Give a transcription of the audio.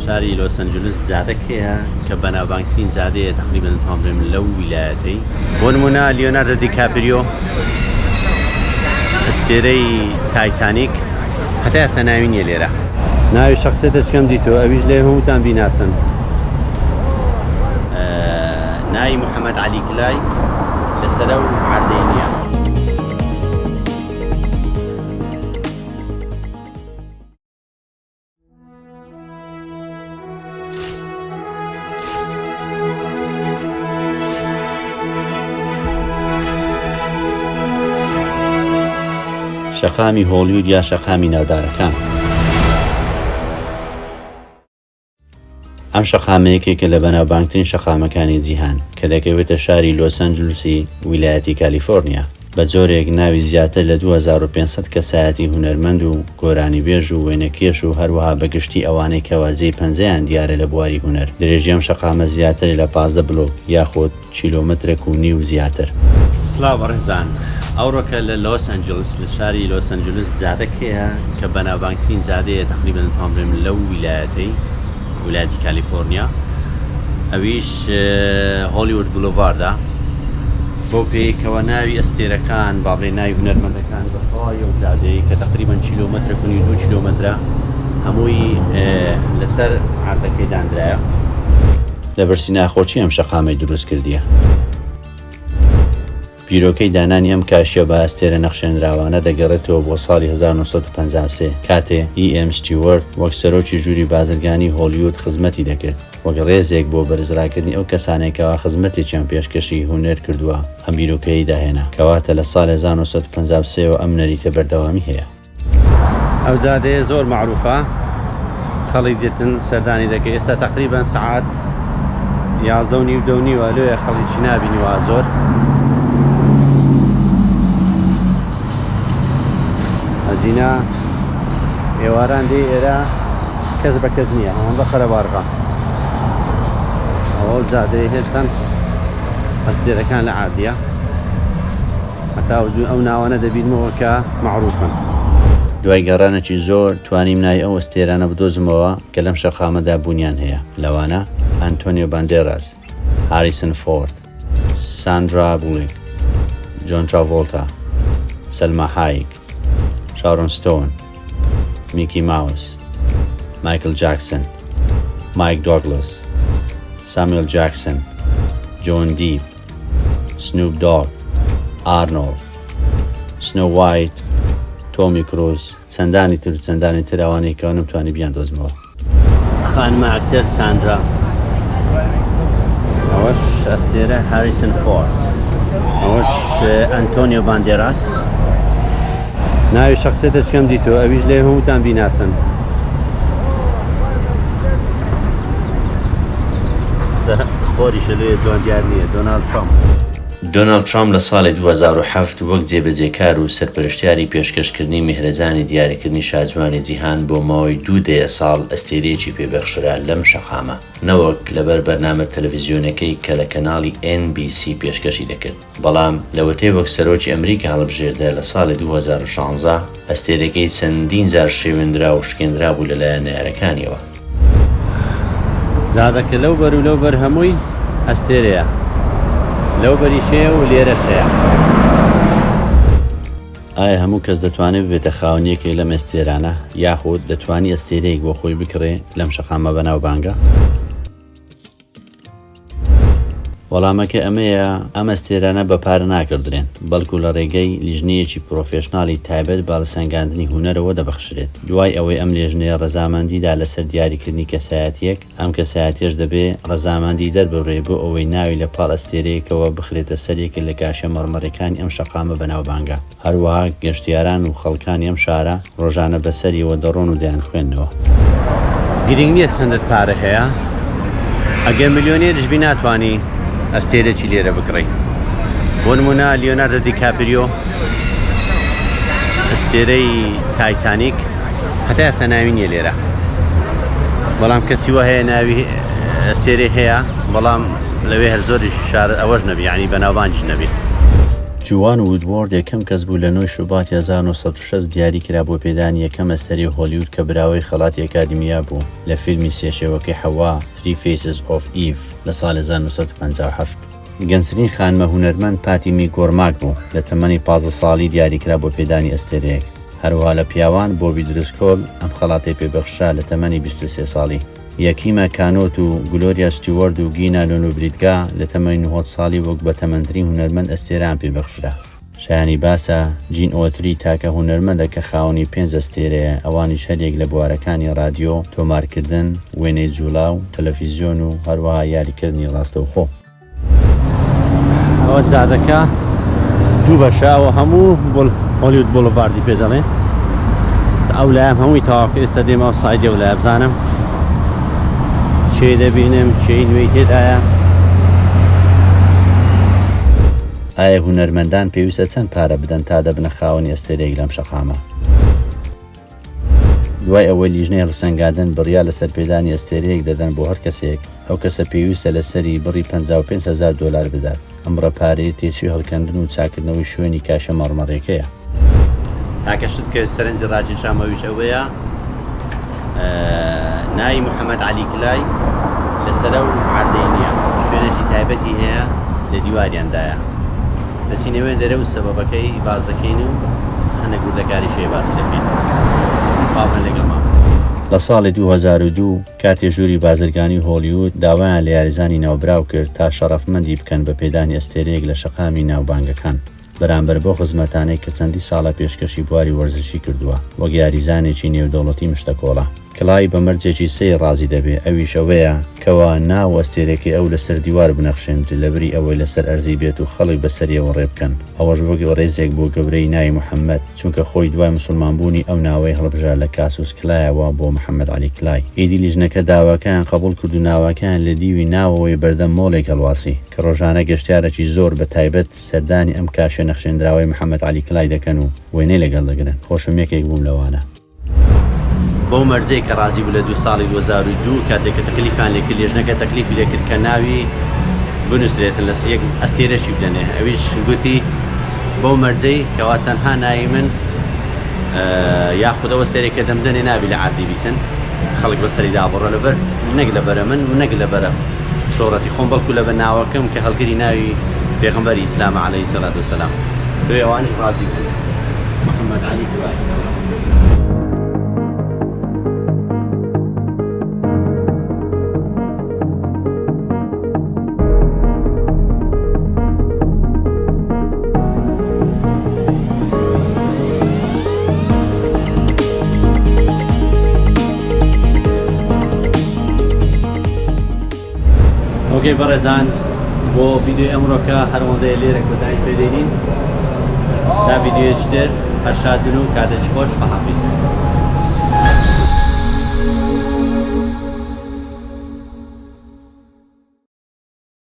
شاری لۆس ئەنجلس جادەکەیە کە بەناوبانگترین جادەیە تقریبا فامرێم لەو ویلایەتەی بۆ نمونە لیۆناردۆ دیکاپریۆ ئەستێرەی تایتانیک هەتا ئێستا ناوی نییە لێرە ناوی شخصێتە چکەم دیتەوە ئەویش لێ هەمووتان بیناسن ناوی محەممەد عەلی کلای لەسەرە و عەردەی نییە شەقامی هۆلیوود یا شەقامی ناودارەکان ئەم شەقامەیەکێکە لە بەناوبانگترین شەقامەکانی جیهان کە دەکەوێتە شاری لۆس ئەنجلسی ویلایەتی کالیفۆرنیا بە جۆرێک ناوی زیاتر لە 2500 کەسایەتی هونەرمەند و گۆرانیبێژ و وێنەکێش و هەروەها بەگشتی ئەوانەی کەوازەی پەنجەیان دیارە لە بواری هونەر درێژی ئەم شەقامە زیاتر لە 15 بلۆک یاخۆت کیلۆمەترێک و نیو زیاتر. سلااو بەڕێزان، ئەوڕۆکە لە لۆس ئەنجلس لە شاری لۆس ئەنجلس جادەکەیە کە بەناوبانگترین جادەیە تقریبا فامرێم لەو ویلایەتەی ویلایەتی کالیفۆرنیا ئەویش هۆلیوود بلوڤاردە بۆ پێیکەوە ناوی ئەستێرەکان باڵێ ناوی هونەرمەندەکان بەخوای و جادەیە کە تقریبا کیلۆمەترە کنی 2 کیلۆمەترە هەمووی لەسەر عەردەکەی دانرایە لە بەرسی ناخۆچی ئەم شەقامەی دروست کردیە. بیرۆکەی دانانی ئەم کاشیە بە ئەستێرە نەخشێنراوانە دەگەڕێتەوە بۆ ساڵی 1953 کاتێ ئەم ستیوەرت وەک سەرۆکی ژووری بازرگانی هۆلیوود خزمەتی دەکرد وەک ڕێزێک بۆ بەرزڕاکردنی ئەو کەسانێکەوە خزمەتێکیان پێشکەشی هونەر کردووە ئەم بیرۆکەی داهێنا کەواتە لە ساڵی 1953 ئەم نەریتە بەردەوامی هەیە. ئەو جادەیە زۆر معروفە، خەڵی دێتن سەردانی دەکەی ئێستا تقریبا سعات 11:30 لێە خەڵیی نابینیوە زۆر ئەجینا ئێواران دێ ئێرە کەس بە کەس نییە ئەوەندە خەرەبارغا ئەوە جادەیە هێشتا ئەستێرەکان لە عادیە هەتا ئەو ناوانە دەبینمەوە کە معروفن. دوای گەڕانێکی زۆر توانیم ناوی ئەو ئەستێرانە بدۆزمەوە کە لەم شەقامەدا بوونیان هەیە لەوانە ئەنتۆنیۆ باندێراس، هاریسن فۆرد، ساندرا بولیک، جۆن تراڤۆڵتا، سەلما هایک، شارۆن ستۆن، میکی ماوس، مایکل جاکسن، مایک دۆگلس، ساموێل جاکسن، جۆن دیپ، سنوپ دۆگ، ئارنۆڵد، سنۆ وایت، تۆمی کروز، چەندانی تر چەندانی تر ئەوانەی کە نەمتوانی بیان دۆزمەوە. خانمە ئەکتەر ساندرا، ئەوەش ئەستێرە هاریسن فۆرد، ئەوەش ئەنتۆنیۆ باندێراس. ناوی شخصێتە چکەم دیتەوە ئەویش لێ هەمووتان بیناسن خۆریشە لێ جوان دیار نییە. دۆناڵد ترامپ لە ساڵی 2007 وەک جێبەجێکار و سەرپەرشتیاری پێشکەشکردنی میهرەجانی دیاریکردنی شاجوانی جیهان بۆ ماوەی 2 ساڵ ئەستێرەیەکی پێبەخشرا لەم شەقامە نەوەک لەبەر بەرنامە تەلەڤیزیۆنەکەی کە لە کەناڵی NBC پێشکەشی دەکرد، بەڵام لەوەتەی وەک سەرۆکی ئەمریکا هەڵبژێردە لە ساڵی 2016 ئەستێرەکەی چەندین جار شێوێنرا و شکێنرا بوو لەلایەن نەیارەکانیەوە. جادەکە لەو بەر و لەو بەر هەمووی ئەستێرەیە، لەو بەریشەیە و لێرەشەیە. ئایا هەموو کەس دەتوانێت ببێتە خاوەنیەکێک لەم ئەستێرانە یاخود دەتوانی ئەستێرەیەک بۆ خۆی بکڕێ لەم شەقامە بەناوبانگە؟ وەڵامەکە ئەمەیە ئەم ئەستێرانە بە پارە ناکردرێن، بەڵکو لە ڕێگەی لیژنەیەکی پرۆفێشناڵی تایبەت با لە سەنگاندنی هونەرەوە دەبەخشرێت. دوای ئەوەی ئەم لێژنەیە ڕەزامەندیدا لەسەر دیاریکردنی کەسایەتیەک، ئەم کەسایەتیش دەبێ ڕەزامەندی دەربڕێ بۆ ئەوەی ناوی لە پاڵ ئەستێرەیەکەوە بخرێتە سەرێکی لە کاشە مەڕمەڕەکانی ئەم شەقامە بەناوبانگە. هەروەها گەشتیاران و خەڵکانی ئەم شارە ڕۆژانە بەسەریەوە دەڕۆن و دەیان خوێندنەوە. گرنگ نییە چەندت پارە هەیە، ئەگەر ملیۆنێریش بی ناتوانی ئەستێرەی لێرە بکڕی. بۆ نمونە لیۆناردۆ دیکاپریۆ ئەستێرەی تایتانیک هەتا ئێستا ناوی نییە لێرە، بەڵام کەسی وە هەیە ناوی ئەستێرەی هەیە، بەڵام لەوێ هەر زۆریش شار ئەوەش نەبی، یعنی بەناوبانگیش نەبی. جوان وودوارد یەکەم کەس بوو لە 9 شوباتی 1960 دیاری کرا بۆ پێدانی یەکەم ئەستەری هۆلیوود کە براوەی خەڵاتی ئەکادیمیا بوو لە فیلمی سێشێوەکەی حەوا Three Faces of Eve لە ساڵی 1957. گەنجترین خانمە هونەرمەند پاتی میگۆرماک بوو لە تەمەنی 15 ساڵی دیاریکرا بۆ پێدانی ئەستێرەیەک. هەروەها لە پیاوان بۆبی درسکۆل ئەم خەڵاتی پێبەخشرا لە تەمەنی 23 ساڵی. یەکیمە کانۆت و گلۆریا ستیوارد و گینا لۆنوبریدگا لە تەمەنی 90 ساڵی وەک بە تەمەندترین هونەرمەند ئەستێران پێبەخشرا. شایانی باسە جین ئۆتری تاکە هونەرمەندە کە خاوەنی 5 ئەستێرەیە، ئەوانیش هەرێک لە بوارەکانی رادیۆ، تۆمارکردن، وێنەی جوڵا و تەلەڤیزیۆن و هەروەها یاریکردنی ڕاستەوخۆ. ئەوە جادەکە دوو بەشەوە هەموو هۆلیوود بۆڵڤاردی پێ دەڵێن. ئەو لایەم هەمووی تەواوکرد، ئێستا دێمە ئەو سایدێ و لای بزانم چێ دەبینم، چێی نوێی تێدایە. ئایا هونەرمەندان پێویستە چەند پارە بدەن تا دەبنە خاوەنی ئەستێرەیەک لەم شەقامە؟ دوای ئەوەی لیژنەی ڕسەنگاندن بڕیا لەسەر پێدانی ئەستێرەیەک دەدەن بۆ هەر کەسێک، ئەو کەسە پێویستە لەسەری بڕی 55,000 دۆلار بدات. ئەم ڕەپارەی تێچوی هەڵکەندن و چاکردنەوەی شوێنی کاشە مەڕمەڕێکەیە. تاکەشت کە سەرنجی ڕاکێشامەویش ئەوەیە ناوی محەممەد عەلی کلای لەسەرە و عەردەی نییە، شوێنێکی تایبەتی هەیە لە دیواریاندایە. دەچینەوە دەرە و سەبەبەکەی باز دەکەین و هەنە گوردەکاری شێ باسی دەکەین. پاڵن لەگەڵما. لە ساڵی 2002 کاتێ ژووری بازرگانی هۆلیوود داوایان لە یاریزانی ناوبراو کرد تا شەڕەفمەندی بکەن بە پێدانی ئەستێرەیەک لە شەقامی ناوبانگەکان بەرامبەر بۆ خزمەتانەی کە چەندی ساڵە پێشکەشی بواری وەرزشی کردووە وەک یاریزانێکی نێودەوڵەتی مشتەکۆڵە. کلای بە مەرجێکی سێ ڕازی دەبێ، ئەویش ئەوەیە کەوا ناو ئەستێرەکەی ئەو لەسەر دیوار بنەخشێن لەبری ئەوەی لەسەر ئەرزی بێت و خەڵک بەسەریەوە ڕێ بکەن. ئەوەش بۆ ڕێزێک بۆ گەورەی ناوی محەممەد، چونکە خۆی دوای مسلمانبوونی ئەو ناوەی هەڵبژار لە کاسوس کلایەوە بۆ محەممەد عەلی کلای. ئیدی لیژنەکە داواکەیان قبول کرد و ناوەکەیان لە دیوی ناوەوەی بەردەم مۆڵێک هەڵواسی کە ڕۆژانە گەشتیارێکی زۆر بە تایبەت سەردانی ئەم کاشە نەخشێنراوەی محەممەد عەلی کلای دەکەن و وێنەی لەگەڵ دەگرن. خۆشم یەکێک بووم لەوانە. بۆ مەرجەی کە ڕازی بوو لە 2 ساڵی 2002 کاتێک کە تەکلیفان لێکرد، لێژنەکە تەکلیفی لێکرد کە ناوی بنووسرێتن لەس یەک ئەستێرەی بدەنێ. ئەویش گوتی بۆ مەرجەی کەوا تەنها ناوی من یاخودەوە ئەستێرێکە دەمدەنێ نابی لە عادی بیتن، خەڵک بەسەری دابڕە لەبەر نەک لەبەرە من و نەک لەبەرە شۆڕەتی خۆم، بەڵکو لەبەر ناوەکەم کە هەڵگری ناوی پێغەمبەری ئیسلامە عەلەیهی سەڵات وسەلام. دوێ ئەوانش ڕازی بوو محەممەد عەلی کلای. ئۆکەی بەڕێزان، بۆ ڤیدیۆی ئەمڕۆکە هەروەندەیە لێرەك بەدای پێدێنین تا ڤیدیۆیەکی تر هەر شادبن و کاتێکی خۆش. بەحافیز.